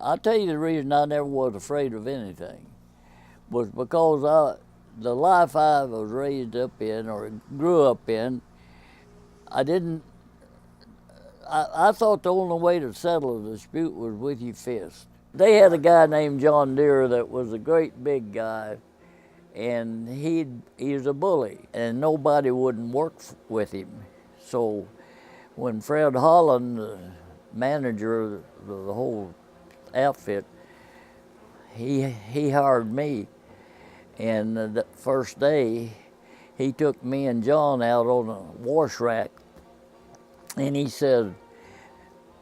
I'll tell you the reason I never was afraid of anything was because the life I was raised up in or grew up in, I didn't, I thought the only way to settle a dispute was with your fist. They had a guy named John Deere that was a great big guy, and he was a bully, and nobody wouldn't work with him. So when Fred Holland, the manager of the whole outfit, he hired me, and the first day he took me and John out on a wash rack, and he said,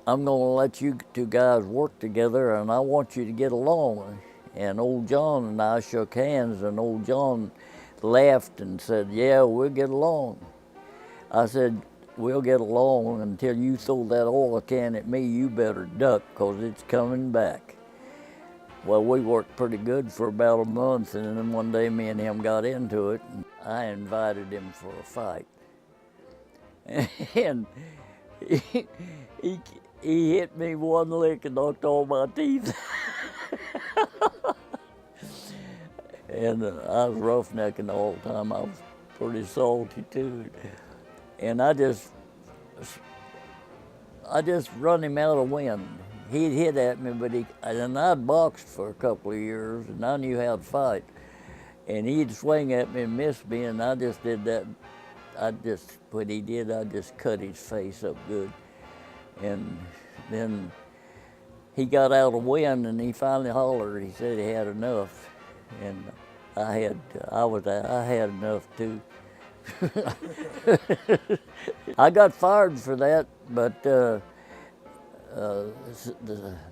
"I'm going to let you two guys work together, and I want you to get along." And old John and I shook hands, and old John laughed and said, "Yeah, we'll get along." I said, "We'll get along until you throw that oil can at me. You better duck, 'cause it's coming back." Well, we worked pretty good for about a month, and then one day me and him got into it, and I invited him for a fight. And he hit me one lick and knocked all my teeth. And I was roughnecking all the time. I was pretty salty too. And I just run him out of wind. He'd hit at me, but and I'd boxed for a couple of years, and I knew how to fight. And he'd swing at me and miss me, and I just did that. What he did, I just cut his face up good. And then he got out of wind, and he finally hollered. He said he had enough, and I had enough too. I got fired for that, but the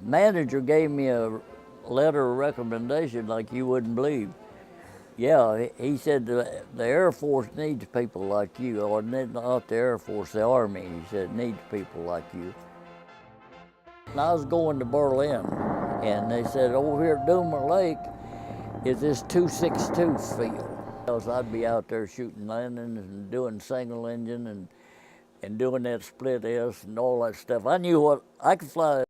manager gave me a letter of recommendation like you wouldn't believe. Yeah, he said the Air Force needs people like you, or not the Air Force, the Army. He said needs people like you. And I was going to Berlin, and they said over here at Doomer Lake is this 262 field. I'd be out there shooting landings and doing single engine and doing that split S and all that stuff. I knew what I could fly.